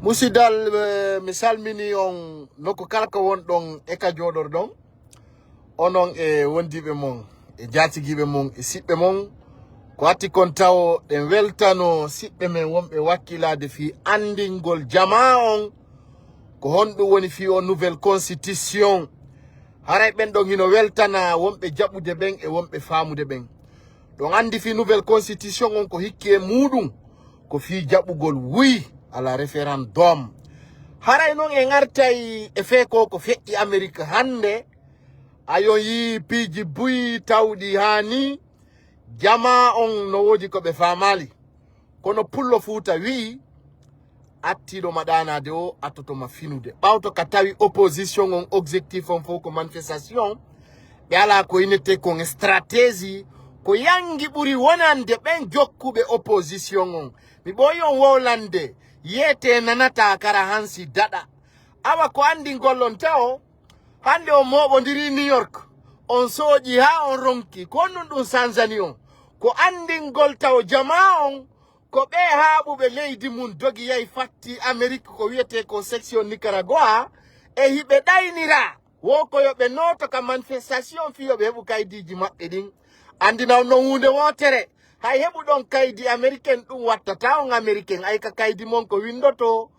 Musidal misal mini on noko kalka won don e ka jodor don onon e wondibe mon e jatigibe mon e sibbe mon ko atti kon taw den weltano sibbe men wonbe wakkilade fi andingol jama on ko hondu woni fi o nouvelle constitution haray ben don hino weltana wonbe jabude ben e wonbe famude ben don andi fi nouvelle constitution on ko hikke mudum ko fi jabugol wi ala référendum haray non e ngartay e fe ko fe'i Amerique hande ayo yi piji buyi tawdi hani jama on no wodi ko be famali kono pullo futa wi attido madana de o atoto mafinude bawto katawi opposition on objectif on foko manifestation be ala ko inete ko stratégie ko yangi buri wonande ben jokkube opposition on mi boyon wolande yete nanata kara hansi dada awa ko andi gollon taw hande o mobo ndiri New York on soji ha on ronki ko non dum Tanzania ko andi gol taw jama on ko be haɓuɓe leydi mun dogi yai fatti Amerique ko wiyete ko section Nicaragua e hiɓe ɗaynira woko yoɓe noto ka manifestation fiyoɓe heɓu kaydiji maɓɓe ɗin andinaw no hunde wotere hay heɓu ɗon kaydi américaine ɗum wattata on américaine ay ka kaydi mon ko windoto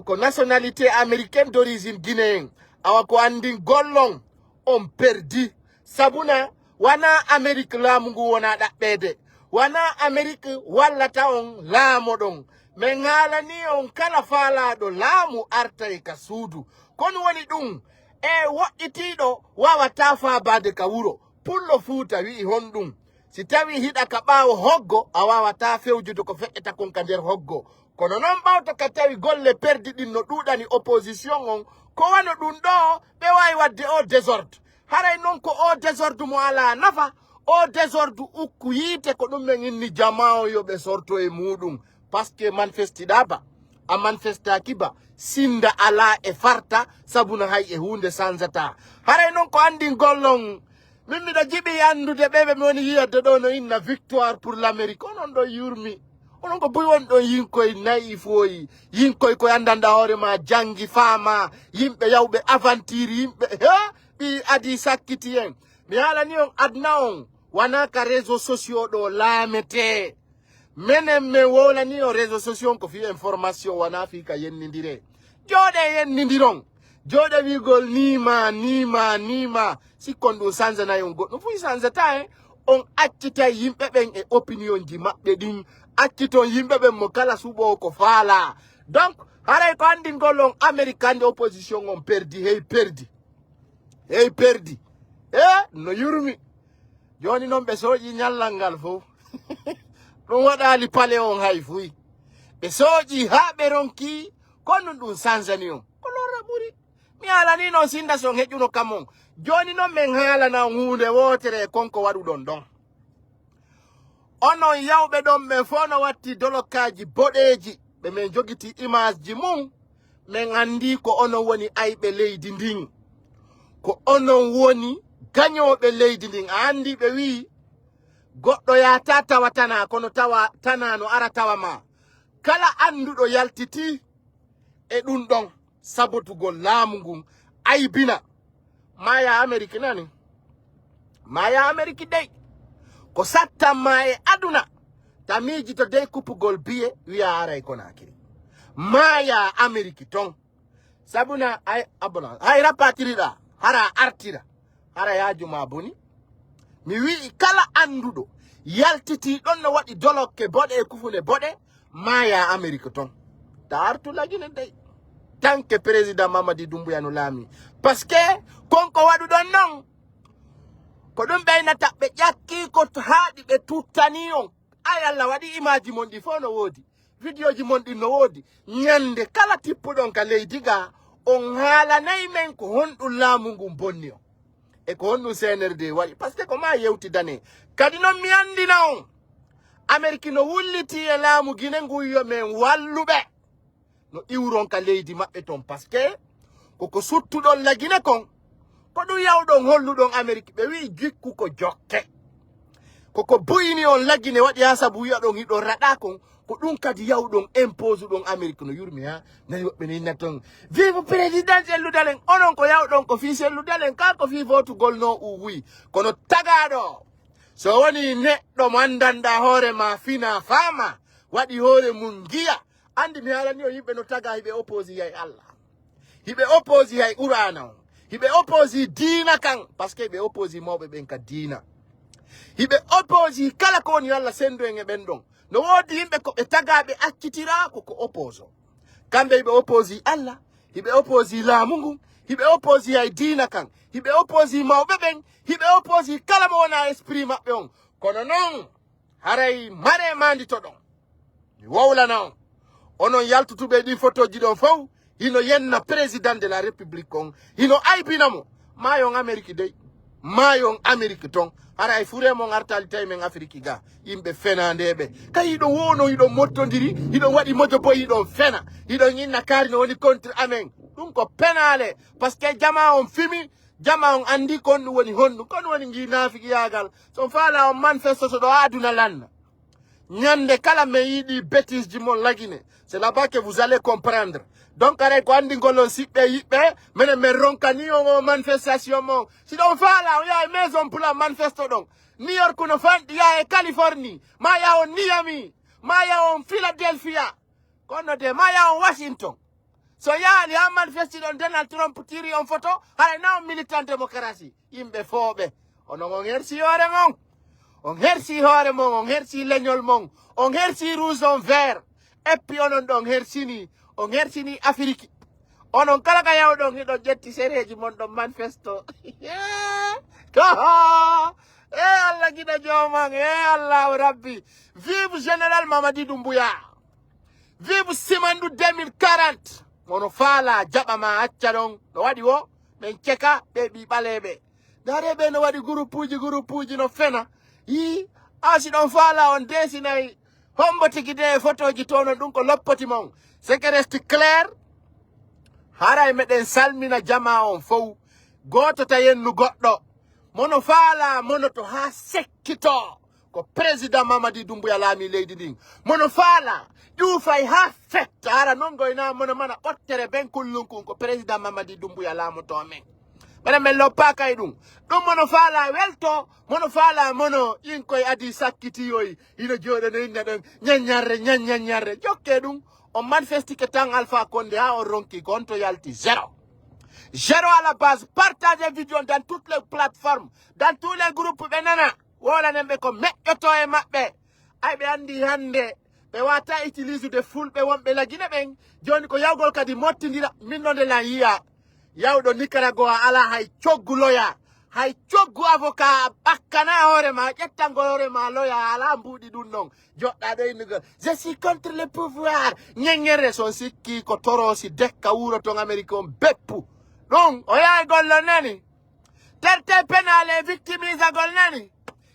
ko nationalité américaine d'origine guinéen awa ko andin gollon on perdi sabuna wana Amérique laamu ngu wona ɗaɓɓede wana Amérique wallata on laamo ɗon mais ngaalani on kala faalaɗo laamu arta e ka suudu kono woni ɗum e woɗɗitiɗo wawata faabade ka wuro pullo fuuta wi'i hon ɗum si tawi hiɗa ka ɓaawo hoggo a wawata fewjude ko feƴƴata kon ka nder hoggo kono noon ɓawto ka tawi golle perdi ɗin no ɗuɗani opposition on ko wano ɗum ɗo ɓe wawi wadde o désordre haray noon ko o désordre mo ala nafa o désordre ukku yiite ko ɗum men inni jama o yoɓe sorto e muɗum par ce que manifestiɗaba a manifestaki ba sinda ala e farta sabuna hay e hunde sanzata haray noon ko andi gollon min miɗa jiɓi andude ɓeɓe mi woni yiyadde ɗo no inna victoire pour l'Amérique onon ɗo yurmi onon ko boy won ɗon yinkoye nayi foyi yinkoye ko andanɗa hoore ma jangi faama yimɓe yawɓe aventure yimɓe ɓi adi sakkiti en mi haalani on adna on wana ka réseau sociaux ɗo laamete menen min wowlani on réseau sociaux ko fi information wana fi ka yennidire jooɗe yennidiron jooɗe wigol nima sikkon ɗum sanzanayi on goɗɗum fuyi sanzata en on accitay yimɓe ɓen e opinion ji maɓɓe ɗin acciton yimɓe ɓen mo kala suɓo ko faala donc haray ko andi gollon Amérique hande opposition on perdi hey perdi no yurmi joni noon ɓe sooƴi ñallal ngal fof ɗum waɗali pale on hay fuyi ɓe sooƴi ha ɓe ronki kono ɗum sanzani on ko lora ɓuri mi haalani noon sinda son heƴuno kam on joni noon min haalana hunde wotere konko waɗuɗon ɗon onon yawɓe ɗon ɓe fof no watti dolokaji boɗeji ɓe min jogiti image ji mum min andi ko onon woni ayɓe leydi ndin ko onon woni gañoɓe leydi ndin a andi ɓe wi goɗɗo yata tawa tana kono tawa tana no ara tawa ma kala anduɗo yaltiti e ɗum ɗon sabotugol laamu ngun aybina maya Amérique nani maya Amérique dey ko sattanma e aduna tamiji to dey kupugol biye wiya aray Conakry maya Amérique ton sabuna ay abona hay rapatiriɗa hara artira hara yajuma boni mi wi kala anduɗo yaltiti ɗon no waɗi dolokke boɗe e kufune boɗe maya Amérique ton ta artu lagine dey tanke président Mamadi Doumbouya no laami parce que konko waɗuɗon non ko ɗum ɓeynata ɓe ƴakki ko haaɗi ɓe tuttani on ay Allah waɗi image mon ɗi fof no woodi vidéo ji mon ɗi no woodi ñande kala tippuɗon ka leydi ga on haalanayi men ko honɗum laamu ngun bonni on e ko honɗum CNRD waɗi par ce que ko ma yewtidane kadi noon mi andina on Amérique no wulliti e laamu Guinée nguyyo men walluɓe no iwron ka leydi maɓɓe ton par ce que koko suttuɗon lagine kon ko ɗum yawɗon holluɗon Amérique ɓe wi jikku ko jokke koko boyini on lagine waɗi ha sabu wiya ɗon hiɗo raɗa kon ko ɗum kadi yawɗon impose ɗon Amérique no yurmi ha nani woɓɓe ne inna ton vive président selludalen onon ko yawɗon ko fi selludalen ka ko fi votugol no uwuyi kono tagaɗo so woni neɗɗo mo andanɗa hoore ma fina fama waɗi hoore mum giya andi mi halani o yimɓe no taga hiɓe oppose hay Allah hiɓe oppose hay qur'ana on hiɓe oppose diina kan par ce que ɓe oppose mawɓe ɓen ka diina hiɓe oppose kala ko woni Allah sendo en e ɓen ɗon no woodi yimɓe ko ɓe tagaɓe accitira koko oppose kamɓe hiɓe oppose Allah hiɓe oppose laamu ngun hiɓe oppose hay diina kan hiɓe oppose mawɓe ɓen hiɓe oppose kala mo wona esprit maɓɓe on kono noon haray mare mandito ɗon mi wowlana on onon yaltutuɓe ɗi photoji ɗon fof hino yenna président de la république on hino aybinamo mayon Amérique dey mayon Amérique ton haray furemon artali tawi men Afrique ga yimɓe fenandeɓe kay hiɗo wono hiɗo mottodiri hiɗon waɗi mojo boy hiɗon fena hiɗon inna kaari no woni contre amen ɗum ko penale par ce que jama on fimi jama on andi kon ɗum woni honɗum kon woni gi nafiki yagal son faala on manifeste so ɗo aduna lanna nyande kala me yiɗi bêtise ji mon lagine c'est là-bas que vous allez comprendre donc aray ko andi ngolon siɓɓe yiɓɓe minen min ronkani o manifestation mon si ɗon faala o yaha e maison pour la manifesto ɗon New York no fanɗi yaha e Californie ma yaha on Miami ma yaha on Philadelphia kono de ma yaha on Washington so yaali ha manifesti ɗon Donald Trump tiri on photo haray na on militant démocratie yimɓe fooɓe onon on hersi hoore mon on hersi hoore mon on hersi leñol mon on hersi rouge on vert et puis onon ɗon hersini Afrique onon kala ka yawɗon hiɗon ƴetti séréji mon ɗon manifesto Allah giɗa joman Allah rabbi vive général Mamadi Doumbouya vive Simandou 2040 mono faala jaɓama acca ɗon no waɗi wo ɓen ceka ɓe ɓi ɓaleɓe dareɓe no waɗi groupe uji no fena yi asi ɗon faala on desinayi hombo tigi de photoji tono ɗum ko loppoti mon c'est que reste clair haray meɗen salmina jama on fof goto ta yennu goɗɗo mono faala mono to ha sekkito ko président Mamadi Doumbouya laami leydi ndin mono faala ƴuufay ha fetta hara non goyna mono mana ɓottere ben kullunkun ko président Mamadi Doumbouya laamoto men mbeɗa men loppakay ɗum mono faala welto mono faala mono in koye adi sakkitiyoy ino jooɗo no inna ɗon ñaññarre jokke ɗum on manifestike tan Alpha Condé ha on ronki ko on to yalti zéro à la base partagez vidéo dans toutes les plateformes dans tous les groupes ɓe nana wolanen ɓe ko meƴƴoto e maɓɓe ay ɓe andi hande ɓe wata utilise fulɓe wonɓe lagine ɓen joni ko yawgol kadi mottidira min nonde lan yiya yawɗo Nicaragua ala hay coggu loya hay coggu avocat ɓakkana hoore ma ƴettangol hoore ma loya ala mbuuɗi ɗum noon joɗɗa ɗo innugol je suis contre le pouvoir ñeññere son sikki ko torosi dekka wuro ton Amérique on beppu ɗum o yaha gollo nani terte penale victimisagol nani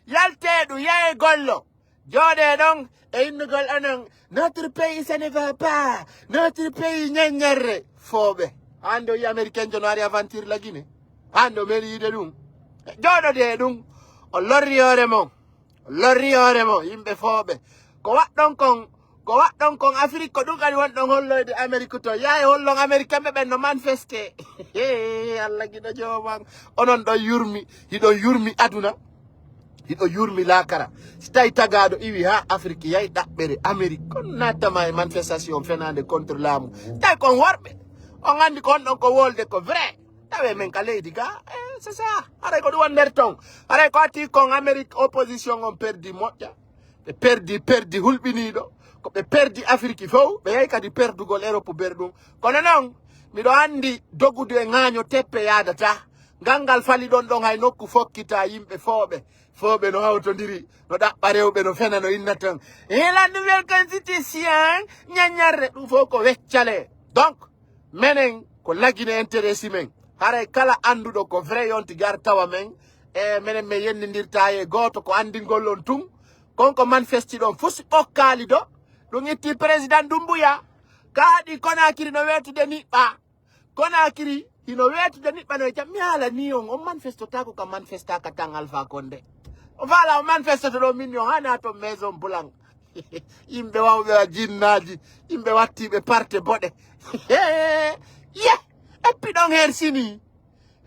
yalteɗu yahe gollo jooɗe ɗon e innugol onon notre pays ça ne va pas notre pays ñeññerre fooɓe hande o yi américain jo no ari aventure la Guinée hande o meri yide ɗum jooɗode ɗum o lorri hoore mon yimɓe fooɓe ko waɗɗon kon Afrique ko ɗum kadi wonɗon holloyde Amérique to yahe hollon américain ɓe ɓen no manifeste Allah giɗo joman onon ɗon hiɗon yurmi aduna hiɗo yurmi lakara si tawi tagaɗo iwi ha Afrique yahi ɗaɓɓere Amérique kon nattama e manifestation fenade contre laamu tawi kon worɓe on andi ko on ɗon ko wolde ko vrai tawe men ka leydi ga c'est ça haray ko ɗum won nder ton haray ko atti kon Amérique opposition on perdi moƴƴa ɓe perdi hulɓiniɗo ko ɓe perdi Afrique fof ɓe yahi kadi perdugol Europe berɗum kono noon miɗo andi dogudu e ŋaaño teppe yadata ngal fali ɗon hay nokku fokkita yimɓe fooɓe no hawtodiri no ɗaɓɓa rewɓe no fena no inna tan la nouvelle constitution ñaññarre ɗum fof ko weccale donc menen ko lagine intérêt men haray kala anduɗo ko vrai yonti gar tawa men e menen min yennidirta e goto ko andingol on tun konko manifesti ɗon fusi ɓokkali ɗo ɗum itti président Doumbouya kaaɗi Conakry no wetude niɓɓa Conakry hino wetude niɓɓa no jam mi haala ni on manifestotako ka manifestaka tan Alpha Condé Voilà, on manifeste de l'ominion, hana to maison blanc. Imbe wa jinnaji, imbe watibe parte bode. Yeah, et puis donc hersini.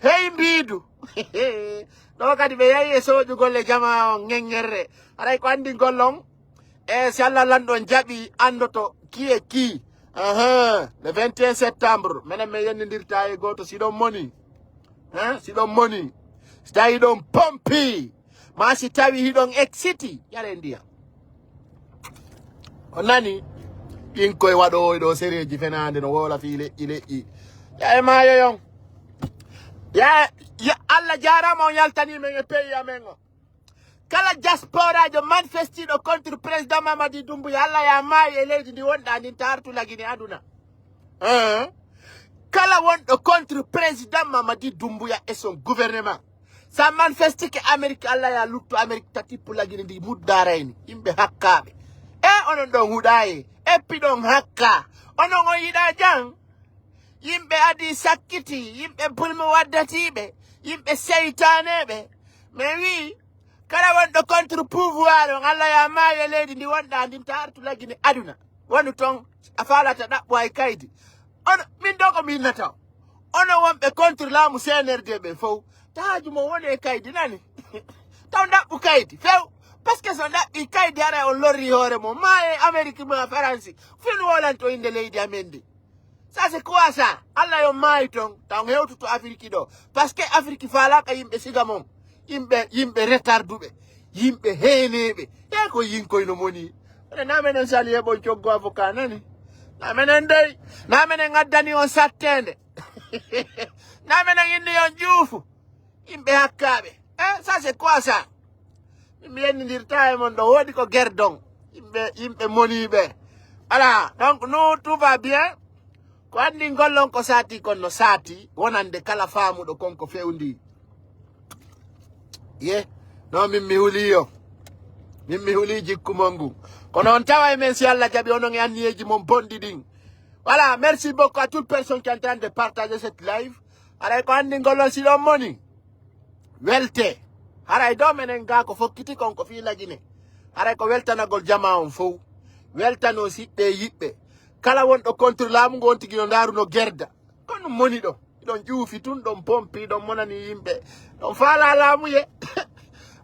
Hey mbidu. Do kadi be yayi soju golle jama ngengere. Aray ko andi gollon e si Allah landon jabi andoto ki e ki. Le 21 septembre, menen me yendirta e goto sidon moni. Sidon moni. Sta idon pompi. Ma si tawi hidon exiti yare ndiya. Onani inkoy wado do sereji fenande no wola fi ile i. Ya ma yoyon. Ya Allah jarama on yaltani men e pays amengo. Kala diaspora de manifestido contre président Mamadi Doumbouya Allah ya mai e leydi ndi wonda ndi tartu lagini aduna. Kala wondo contre président Mamadi Doumbouya et son gouvernement. Sa manifesti ke Amérique Allah ya lutto Amérique tati pour lagini ndi muddaraini imbe hakkabe. Onon don hudaye e pidon hakka. Onon o yida jang. Yimbe adi sakiti, yimbe bulmu waddatibe, yimbe seytanebe. Mais oui, kala wondo contre pouvoir on Allah ya maye leydi ndi wonda ndi tartu lagini aduna. Wonu ton afalata dabbo ay kaydi. On min dogo min nata. Ono wonbe contre la mu CNRD be fo. Taaju mo woni kaydi nani. Taw dabbu kaydi few. Parce que son dabbi kaydi ara on lorri hore mo maye Amerique mo France. Fin wolanto inde leydi amendi. Ça c'est quoi ça? Allah yo maiton taw hewtu to Afrique do. Parce que Afrique fala ka yimbe sigamon. Yimbe retardube. Yimbe henebe. E ko yinkoy no moni. Na menen sali e bon coggo avocat nani. Na menen dey. Na menen ngaddani on sattende. Na menen indi on juufu. Yimbe hakkabe. Ça c'est quoi ça? Yimbe yendirta e mon do wodi ko gerdon. Yimbe monibe. Voilà, donc nous tout va bien. Ko andi ngollon ko sati konno sati wonande kala faamu do konko fewndi no min mi huli jikku mongu kono on tawa men si Allah jabi onon e anniyeji mon bondi din. Voilà, merci beaucoup à toute personne qui est en train de partager cette live. Aray ko andi ngollon si don moni welte haray do menen ga ko fokkiti konko fi lagine aray ko weltanagol jama on fo weltano siɓɓe yiɓɓe kala wonɗo contre laamu ngon tigi no ndaruno gerda kono moni ɗo ɗon ƴuufi tun ɗon pompi ɗon monani yimɓe ɗon faala laamu ye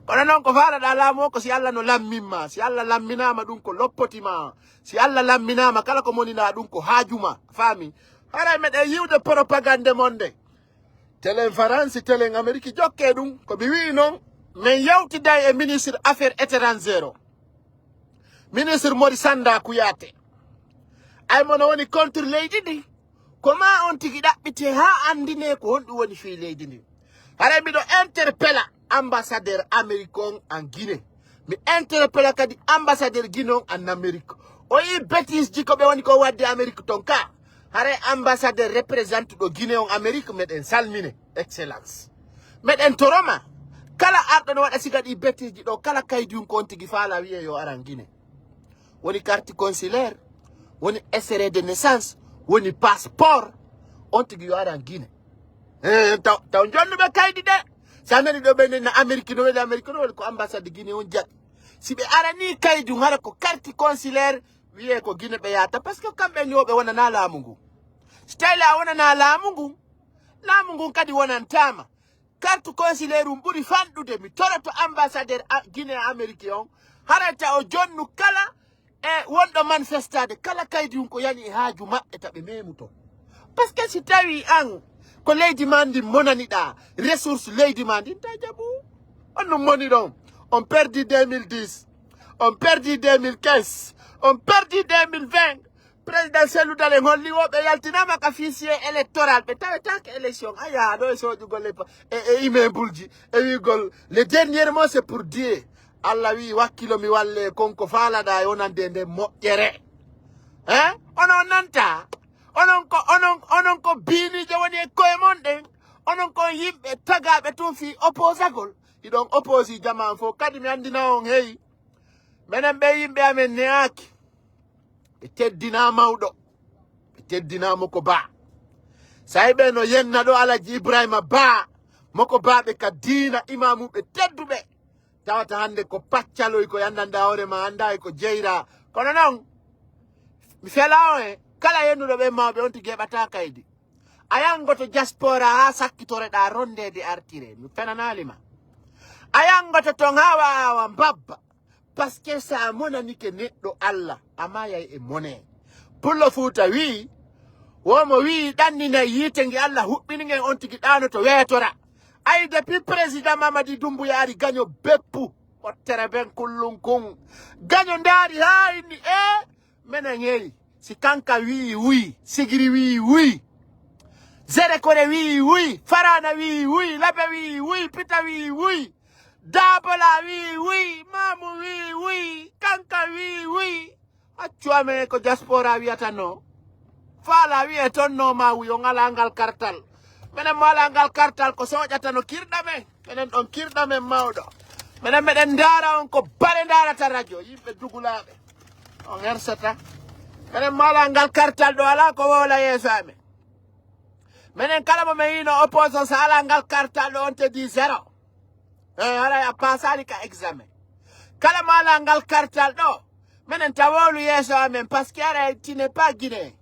kono noon ko faalaɗa laamu o ko si Allah no lamminma si Allah lamminama ɗum ko loppotima si Allah lamminama kala ko monina ɗum ko haajuma faami haray meɗen yiwde propagande monde télé France télé Amérique jokke ɗum ko mi wi noon min yewtida e ministre affaire étrangère o ministre Modi Sanda Kuyate ay mono woni contre leydi ndi comment on tigi ɗaɓɓite ha andine ko honɗum woni fi leydi ndi haray miɗo interpella ambassadeur américain en Guinée mi interpella kadi ambassadeur Guinée en Amérique o yi bêtise ji ko ɓe woni ko wadde Amérique ton ka haray ambassadeur représente ɗo Guinée en Amérique meɗen salmine excellence meɗen toroma kala arɗo no waɗa siga ɗi bêtise ji ɗo kala kaydiyum ko on tigi faala wiye yo aran Guinée woni carte consulaire woni extrait de naissance woni passeport on tigi yo aran Guinée taw jonnuɓe kaydi de sa nani ɗo ɓe na Amérique no weli Amérique no weli ko ambassade Guinée on jaɓi si ɓe arani kaydum hara ko carte consulaire wiye ko Guinée ɓe yata par ce que kamɓe ñoɓe wonana laamu ngu so tawi la wonana laamu ngun kadi wonantama carte consulaire um ɓuuri fanɗude mi toroto ambassadeur Guinée Amérique on harata o jonnu kala e wonɗo manifestade kala kaydi um ko yani e haaju maɓɓe taɓe memu to par ce que si tawi an ko leydi ma ndi monaniɗa ressource leydi ma ndin ta jaɓu on no moni ɗon on perdi 2010 on perdi 2015 on perdi 2020 président Cellou Dalein holli woɓe yaltinama ka fichier électoral ɓe tawetake élection aya ɗo e soƴugol e immeuble ji e wigol le dernier mot c'est pour dire Allah wi wakkilo mi walle konko faalaɗa e onande nde moƴƴere onon nanta onon ko biinijo woni e koye mon ɗen onon ko yimɓe tagaɓe tun fi opposagol iɗon opposi jaman fof kadi mi andina on heyi minen ɓe yimɓe amen neyaki ɓe teddina mawɗo ɓe teddina moko ba sayi ɓe no yenna ɗo Alaji Ibrahima Ba moko baɓe ka diina imamuɓe tedduɓe tawata hande ko paccaloy ko yandanda hore ma anda ko jeyra kono non mi fela o kala yennuɗo ɓe mawɓe on to geɓata kaydi ayango to diaspora ha sakkitore ɗa rondede artire mi fenanalima ayango to ton hawa awa mbabba parce que sa monanike neɗɗo Allah ama yay e mone pullo fuuta wi womo wi ɗannina yite nge Allah huɓɓinige on tigi ɗano to weetora ay depuis président Mamadi Doumbouya ari gaño beppu ottere ben kullum kun gaño ndaari ha inni menen yeyi si kanka wi wi sigiri wi wi zere kore wi wi farana wi wi labe wi wi pita wi wi dabola wi wi mamu wi wi kanka wi wi accuame ko diaspora wiyata no fala wiye ton no ma wi o ngala ngal kartal menen mala ngal kartal ko soƴata no kirɗamen menen ɗon kirɗamen mawɗo menen meɗen ndara on ko bare ndarata radio yimɓe dugulaɓe on hersata menen mala ngal kartal ɗo ala ko wola yeeso amen menen kala mo men yino opposition sa ala ngal kartal ɗo on te di zéro ala a pasali ka examen kala mala ngal kartal ɗo menen tawolu yeeso amen par ce que ara tu n'es pas guinéen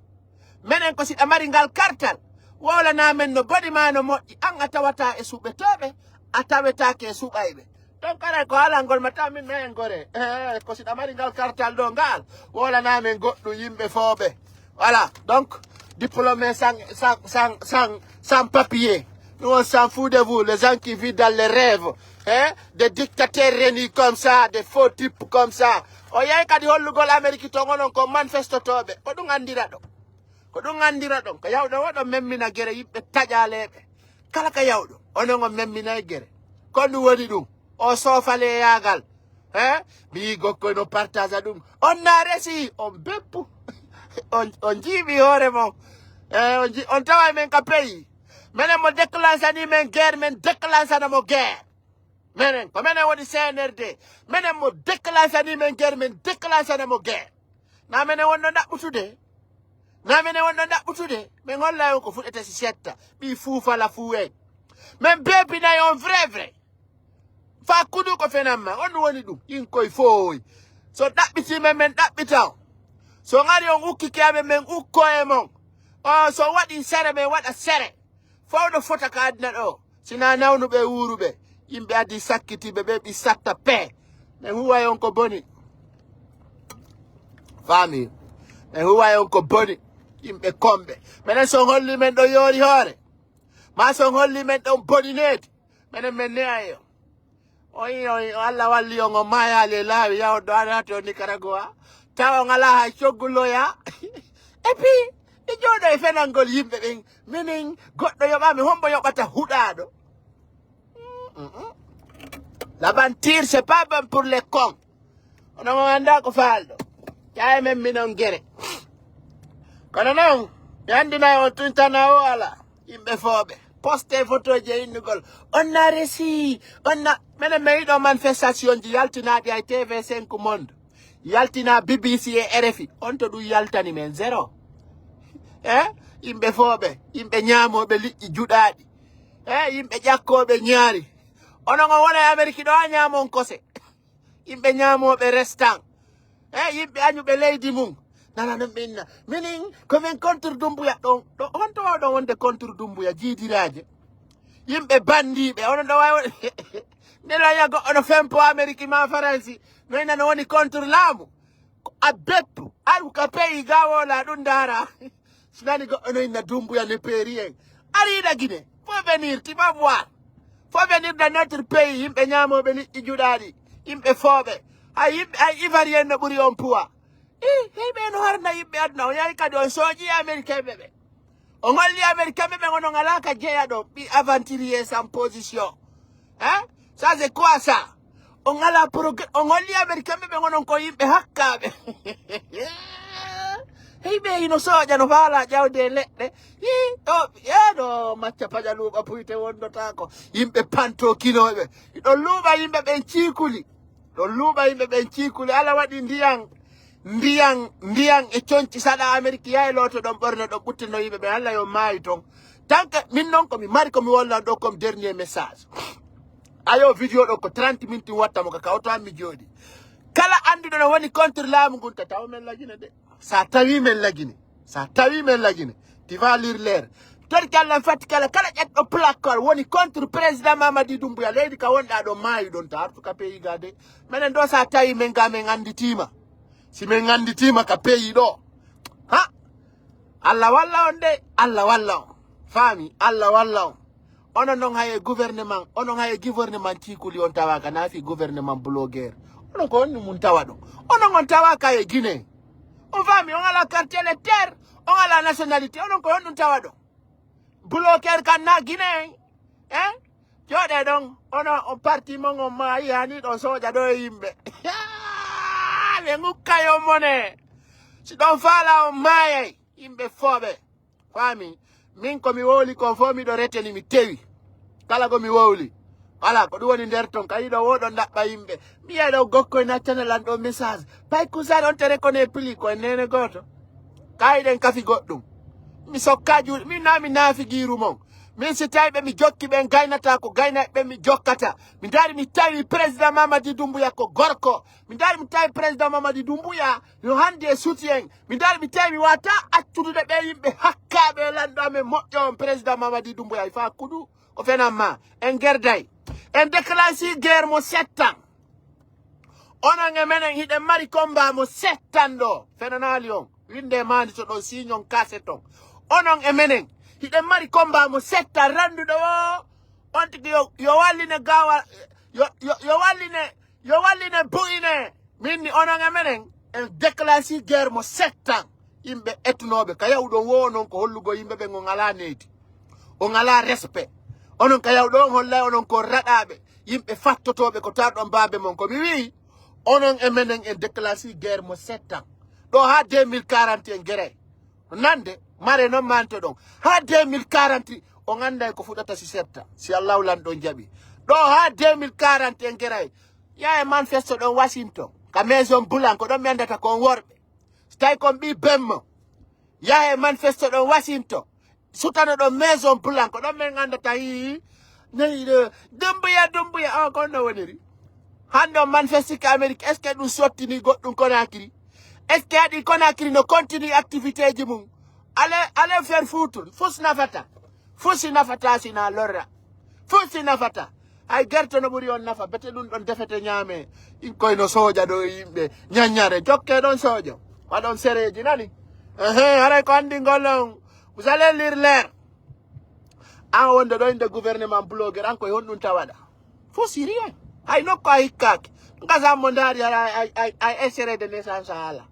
menen ko siɗa mari ngal kartal wolanamen no bodi ma no moƴƴi an a tawata e suɓetoɓe a tawetake e suɓayɓe donc kala ko halangol mata min no en gore ko siɗa mari ngal kartal ɗo ngal wolanamen goɗɗum yimɓe fooɓe voilà donc diplômé sans papier nous on s'en fout de vous les gens qui vivent dans les rêves des dictateurs réunis comme ça des faux types comme ça o yey kadi hollugol Amérique to gonon ko manifestotoɓe ko ɗum andira ɗo ko ɗum andira ɗon ko yawɗo waɗo memmina gere yimɓe taƴaleɓe kala ka yawɗo onon on memminay gere ko ɗum woni ɗum o soofale yagal mi yi gokkoy no partage a ɗum on na resi on beppu on jiiɓi hoore mon on tawa men ka pays menen mo déclenchani men guerre men déclenchanamo guerre menen ko menen woni CNRD menen mo déclenchani men guerre men déclenchanamo guerre na menen wonno ɗaɓɓutude namene wonno ɗaɓɓutude min holla on ko fuɗɗete si setta ɓi fuufala fuwen min bebinayi on vrai fa kudu ko fenanma on woni ɗum yin koye fooyi so ɗaɓɓitimen min ɗaɓɓita on so gari on ukkike amen min ukko e mon so waɗi sere min waɗa sere fawɗo fota ka adina ɗo sina nawnuɓe wuruɓe yimɓe addi sakkitiɓe ɓe ɓi satta pe min huway on ko boni fami min huway on ko boni yimɓe komɓe minen son holli men ɗo yoori hoore ma son holli men ɗon boninede minen min neyayo o Allah walli on o mayali laawi yawɗo aɗa to Nicaragua tawa on ala hay coggulloya et puis ɗi jooɗo e fenalngol yimɓe ɓen minen goɗɗo yoɓami hombo yoɓata huɗaɗo la mentir c'est pas bon pour les cons onon o anda ko faalɗo ƴaye men minon guere kono noon mi andinayi on tuntana o ala yimɓe fooɓe poste photo je innugol on na resi on na minen mi yiɗo manifestation ji yaltinaɗi ay TV5 Monde yaltina BBC e RFI on to ɗum yaltani men zéro yimɓe fooɓe yimɓe ñaamoɓe liƴƴi juɗaɗi yimɓe ƴakkoɓe ñaari onon on wona e Amérique ɗo a ñaamon kose yimɓe ñaamoɓe restant yimɓe añuɓe leydi mum nana non ɓenna minen komin contre Doumbouya ɗon ɗo on to wawɗon wonde contre Doumbouya jiidiraje yimɓe bandiɓe onon ɗo wawi ndeɗoya goɗɗo no fempo Amérique ma Faransi noyi nano woni contre laamu a beppu aɗum ka pays gawola ɗum dara sinani goɗɗo noyinna Doumbouya ne peeri en ariɗa Guinée faut venir tu vas voir faut venir dans notre pays yimɓe ñamoɓe liƴƴi juɗaɗi yimɓe fooɓe hay yimɓe hay ivoirien no ɓuuri on poids heyɓe no harna yimɓe aduna o yahi kadi on sooƴi américain ɓe ɓe o golli américain ɓe ɓe onon ala ka jeeya ɗo ɓi aventurier sans position ça c'est quoi ça on ala progrès on golli américain ɓe ɓe onon ko yimɓe hakkaɓe heyɓe hino sooƴa no faala ƴawde leɗɗe ɗo macca paƴa luuɓa puyte wondotako yimɓe pantokinoɓe ɗon luuɓa yimɓe ɓen ciikuli ɗon luuɓa yimɓe ɓen ciikuli ala waɗi ndiyan e conci saɗa Amérique yahi loto ɗon ɓorne ɗon ɓuttino yimɓe ɓe Allah yo maayi toon tant que min noon komi mari komi wollan ɗo comme dernier message ayo video ɗo ko 30 minutes watta mo ka kawto an mi jooɗi kala anduɗo no woni contre laamu ngun taw men lagine de sa tawi men lagine tu vas lire l'air tor kala fatti kala ƴetɗo placard woni contre président Mamadi Doumbouya leydi ka wonɗa ɗo maayi ɗon ta artu ka pays ga de minen ɗo sa tawi men ga men anditima si men anditima ka pays ɗo ha Allah walla on de Allah walla on fami Allah walla on onon non haye gouvernement onon haye gouvernement tikuli on tawa ka nafi gouvernement blogueur onon ko onni mun tawa ɗum onon on tawa ka e Guinée on fami on ala carte électeur on ala nationalité onon ko on ɗum tawa ɗo blogueur kan na Guinée joɗe ɗon ono on parti mon on maayi hani ɗon soja ɗo e yimɓe ɓe ngukkayo mone si ɗon faala on maayay yimɓe fooɓe fami min ko mi wowli ko fo miɗo reteni mi tewi kala ko mi wowli wala ko ɗum woni nder ton kadi ɗo woɗon ɗaɓɓa yimɓe mi yiya ɗo gokkoye naccana lan ɗo message pay kusade on tere kone pili koye nene goto kayiɗen kafi goɗɗum mi sokka juuɗe min na mi naafi giiru mon min si tawi ɓe mi jokki ɓen gaynata ko gaynaɓe ɓe mi jokkata mi dari mi tawi président Mamadi Doumbouya ko gorko mi dari mi tawi président Mamadi Doumbouya yo hande e soutien mi dari mi tawi mi wata accudude ɓe yimɓe hakkaɓe lanɗo amen moƴƴo on président Mamadi Doumbouya fa kuɗu ko fenanma en gerday en déclenchi guerre mo 7 ans onon e menen hiɗen mari combat mo 7 ans ɗo fenanali on winde mandi to ɗo signon kaset on onon e menen hiɗen mari combat mo 7 ans randuɗo o on tigi yo walline gawa yo walline buyine minni onon e menen en déclenchi guerre mo 7 ans yimɓe ettunoɓe ka yawɗon wo noon ko hollugo yimɓe ɓe on ala neydi on ala respect onon ka yawɗo on hollay onon ko raɗaɓe yimɓe fattotoɓe ko taɗon babe mon ko mi wi onon e menen en déclenchi guerre mo 7 ans ɗo ha 2040 en gueray nande mare noon manto ɗon ha 2040 on anday ko fuɗata si setta si Allah lan ɗon jaɓi ɗo ha 2040 en gueray yahe manifeste ɗon Washington ka maison blanc ko ɗon mi andata kon worɓe so tawi kon ɓi bemmo yahe manifeste ɗon Washington sutano ɗon maison blanc ko ɗon min andata yi nayi ɗo Doumbouya o kon no woniri hande on manifeste ka Amérique est ce que ɗum sottini goɗɗum Conakry est ce que haɗi Conakry no continue activité ji mum ale faire foutre fus nafata fusi nafata sina lorra fusi nafata hay gerte no ɓuri on nafa bete ɗum ɗon defete ñaame koyno soja ɗo yimɓe ñaññare jokke ɗon sojo waɗon séréji nani haray ko andi ngollon vous allez lire l'air an wonde ɗo inde gouvernement blogueur an koye honɗum tawaɗa fusi rien hay nokko a hikkake gasammo ndaari ay essere de naissance haala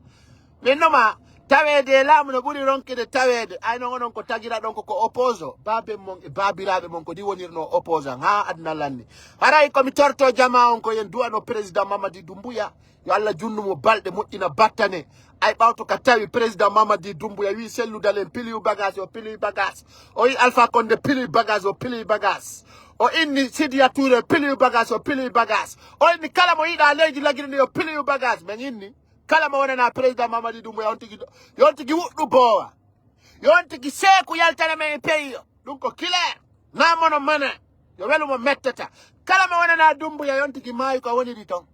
min noma tawede laamu no ɓuri ronkede tawede ayno onon ko tagira ɗon koko oppose babe mon e babiraɓe mon ko ɗi wonirno opposant ha aduna lanni haray komi torto jama on ko yen duwano président Mamadi Doumbouya yo Allah junnumo balɗe moƴƴina battane ay ɓawto ka tawi président Mamadi Doumbouya wi selludalen piliu bagage o piliu bagage o wi Alpha Condé piliu bagage o piliu bagage o inni Sidia Touré piliu bagage o piliu bagage o inni kala mo yiɗa leydi laguiri yo piliu bagage men inni kala mo wonana président Mamadi Doumbouya yon tigi wuɗɗu bowa yon tigi seeku yaltana men e pays o ɗum ko clair namono mana yo welumo mettata kala mo wonana Doumbouya yon tigi maayi ko woniri ton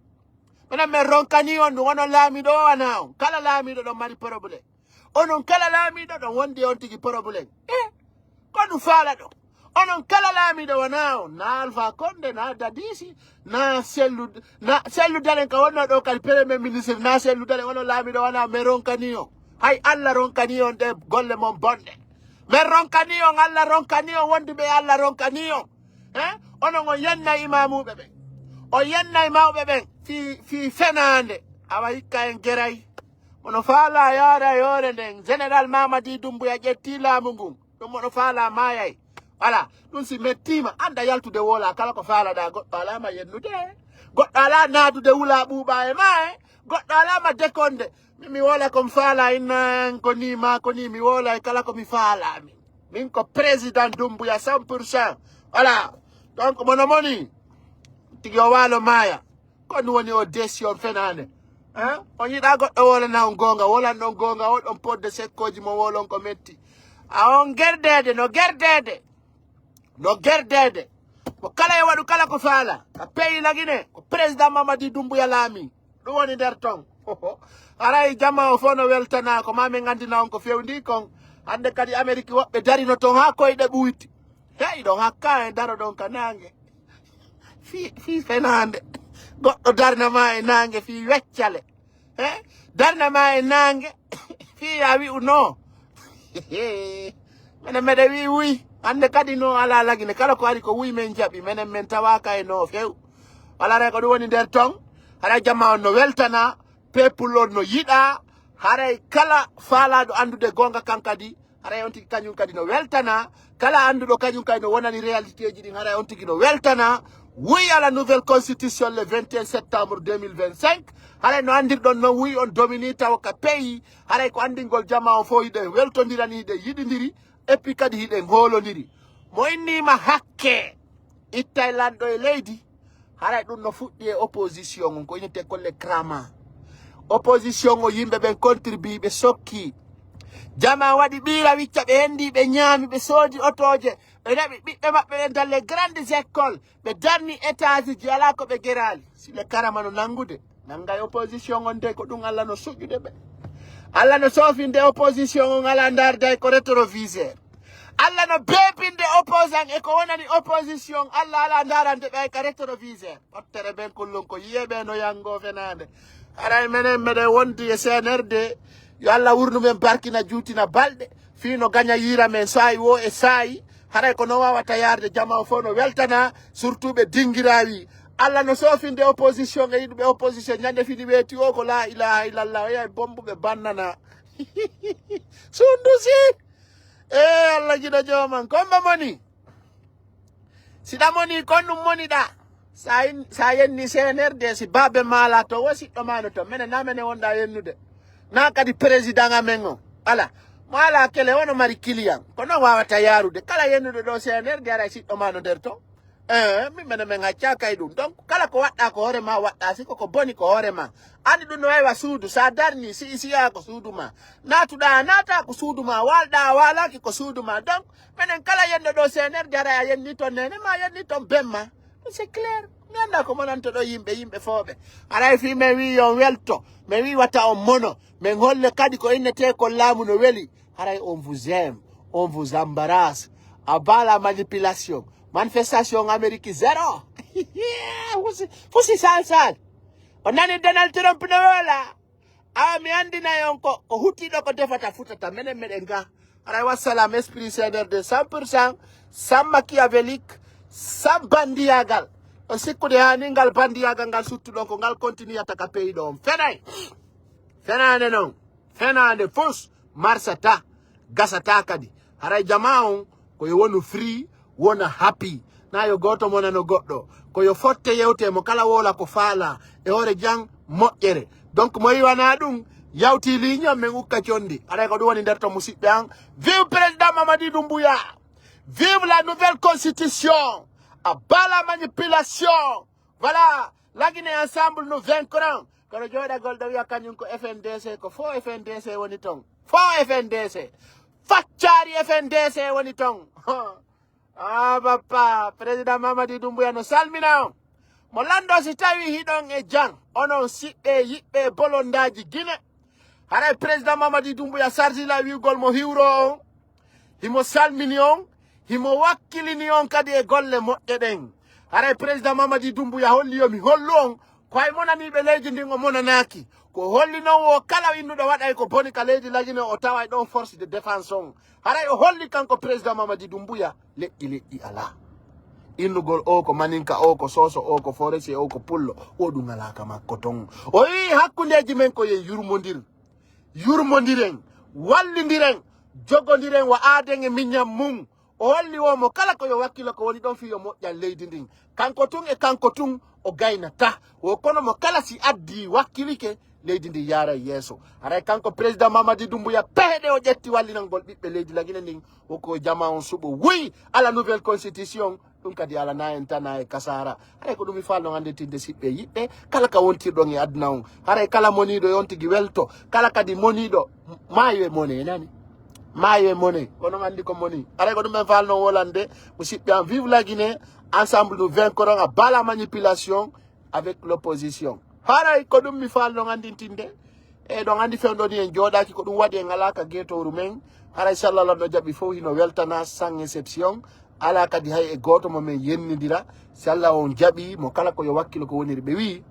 minen min ronkani on ɗum onon laamiɗo o wana on kala laamiɗo ɗon mari probléme onon kala laamiɗo ɗon wondi on tigi probléme ko ɗum faala ɗo onon kala laamiɗo wona on na Alpha Condé na Dadisi na selludalen ka wonno ɗo kadi premier ministre na selludalen onon laamiɗo wona min ronkani on hay Allah ronkani on ɗe golle mon bonɗe min ronkani on Allah ronkani on wonduɓe Allah ronkani on onon on yennayi imamuɓe ɓen on yennayi mawɓe ɓen fi fenande awa hikka en geray mono faala yaara yore nden général Mamadi Doumbouya ƴetti laamu ngun ɗum mono faala mayay voilà ɗum si mettima anda yaltude wola kala ko faalaɗa goɗɗo alama yennude goɗɗo ala naadude wula ɓuuɓa e ma goɗɗo alama dekonde mi wola komi faala innan ko ni ma ko ni mi wola e kala komi faalami min ko président Doumbouya 100%. Voilà donc mono moni tigi o waalo maaya ko ɗum woni o décision fenande on yiɗa goɗɗo wolana on gonga wolan ɗon gonga woɗon podde sekkoji mo wolon ko metti a on gerdede no gerdede ko kala e waɗu kala ko faala a pays lagine ko président Mamadi Doumbouya laami ɗum woni nder ton aray jama o fof no weltana ko mami gandina on ko fewndi kon hande kadi Amérique woɓɓe darino ton ha koyɗe ɓuyti hey ɗon hakka e daro ɗon ka nangue fi fenande goɗɗo darnama e nangue fi weccale darnama e nangue fi ya wi'u no minen meɗe wi wuy hande kadi no ala lagine kala ko ari ko wuy men jaɓi minen men tawaka e no few wala re ko ɗum woni nder ton haray jamma on no weltana peuple on no yiɗa haray kala faalaɗo andude gonga kan kadi haray on tigi kañum kadi no weltana kala anduɗo kañum kadi no wonani réalité ji ɗin haray on tigi no weltana oui à la nouvelle constitution le 21 septembre 2025 haray no andirɗon no oui on domini taw ka pays haray ko andingol jama o fo hiɗen weltodirani hiɗen yiɗidiri et puis kadi hiɗen holodiri mo innima hakke ittay lanɗo e leydi haray ɗum no fuɗɗi e opposition on ko inete kolle crama opposition o yimɓe ɓen contribue ɓe sokki jama waɗi ɓiira wicca ɓe hendi ɓe ñaami ɓe soodi otoje ɓe naɓi ɓiɓɓe maɓɓe ɓen dans les grandes écoles ɓe darni étage ji ala ko ɓe gerali sile karama no nangude nangay opposition on de ko ɗum Allah no soƴƴude ɓe Allah no soofinde opposition on ala darda ko rétroviseur Allah no beepinde opposant e ko wonani opposition Allah ala darande ɓe ka rétroviseur ɓottere ɓen kullum ko yiyeɓe no yango fenade aray menen meɗen wondi e CNRD yo Allah wurnu men barkina juutina balɗe fino gaña yira men saayi wo e saayi haray ko no wawata yarde jama o fof no weltana surtout ɓe dingirawi Allah no soofinde opposition e yiɗuɓe opposition ñande fini weeti o ko la ilaha illallah o yahay bombuɓe bannana sundusi Allah jiɗo joman komba moni siɗa moni kon ɗum moniɗa sa yenni CNRD si babe mala to wo siɗɗo mano to minen na mene wonɗa yennude na kadi président amen o ala mo ala kele wono mari client ko non wawata yarude kala yennude ɗo CNRD ara siɗɗo mano nder to min mene men haccaka e ɗum donc kala ko waɗɗa ko hoorema waɗɗa siko ko boni ko hoorema andi ɗum no wawa suudu sa darni si siya ko suudu ma natuɗa nata ko suudu ma walɗa walaki ko suudu ma donc minen kala yendo ɗo CNRD ara a yenni ton nene ma yenni ton bemma c'est clair mi anda ko monanto ɗo yimɓe fooɓe aray fi min wi yon welto min wi wata on mono min holle kadi ko innete ko laamu no weli haray on vous aime on vous embarrasse à bas la manipulation manifestation Amérique zéro fusi salsal o nani Donald Trump no wola mi andina yon ko huttiɗo ko defata futata menen meɗen ga aray wassalam esprit CNRD 100% sans machiavélique sans bandiyagal o sikkude hani ngal bandiyagal ngal suttuɗon ko ngal continue taka pays ɗo on fenade noon fenade fos marsata gasata kadi haray jama on koyo wonu free wona happy na yo goto monano goɗɗo koyo fotte yewte mo kala wola ko faala e hoore jang moƴƴere donc mo yiwana ɗum yawti ligne men ukka condi aray ko ɗum woni nder to musidɓe an vive président Mamadi Doumbouya vive la nouvelle constitution à bas la manipulation voilà lagine ensemble nous vaincrons kono joɗagol ɗo wiya kañum ko FNDC ko fo FNDC woni ton fo FNDC faccari FNDC woni ton bappa président Mamadi Doumbouya no salmina on mo lando si tawi hiɗon e jang onon siɓɓe yiɓɓe bolondaji guine haray président Mamadi Doumbouya sarjila wiugol mo hiwro on himo salmini on himo wakkilini on kadi e golle moƴƴe ɗen haray président Mamadi Doumbouya holli yomi hollu on koye monaniɓe leydi ndin o monanaki ko holli noon o kala innuɗo waɗay ko boni ka leydi lagine o taway ɗon force de défense on haray o holli kanko président Mamadi Doumbouya leƴƴi ala innugol o ko maninka o ko soso o ko foresi o ko pullo o ɗum alaka makko ton o wi hakkudeji men ko ye yurmodiren wallidiren jogodiren wa aaden e miñam mum o holli womo kala ko yo wakkilo ko woni ɗon fiyo moƴƴan leydi ndin kanko tun o gaynata o kono mo kala si addi wakkilike leydi ndi yara yeeso haray kanko président Mamadi Doumbouya peheɗe o ƴetti wallinangol ɓiɓɓe leydi lagine ndin woko jama on suɓo oui à la nouvelle constitution ɗum kadi ala na en tana e kasara haray ko ɗum falno hande tinde siɓɓe yiɓɓe kala ka wontirɗon e aduna on haray kala moniɗo yon tigui welto kala kadi moniɗo maayo e mone nani maye monnaie kono andi ko monnaie ara ko dum fal no hollandais musidɓe am vive la Guinée ensemble nous vaincrons à bas la manipulation avec l'opposition haray ko dum mi fal no andintinde e ɗon andi fewɗo ni en jooɗaki ko ɗum waɗi en alaka guetoru men haray sallallah no jaɓi fof hino weltana sans exception ala kadi hay e goto mo men yennidira si Allah on jaɓi mo kala ko yo wakkilo ko woniri ɓe wi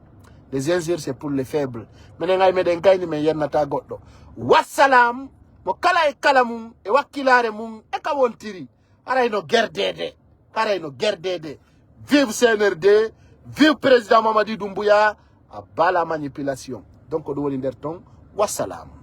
les injures c'est pour les faibles minen ay meɗen kayni men yennata goɗɗo wassalam mo kala e kala mum e wakkilare mum e ka wontiri harayno gerdede vive CNRD vive président Mamadi Doumbouya à bas la manipulation donc ɗum woni nder ton wassalam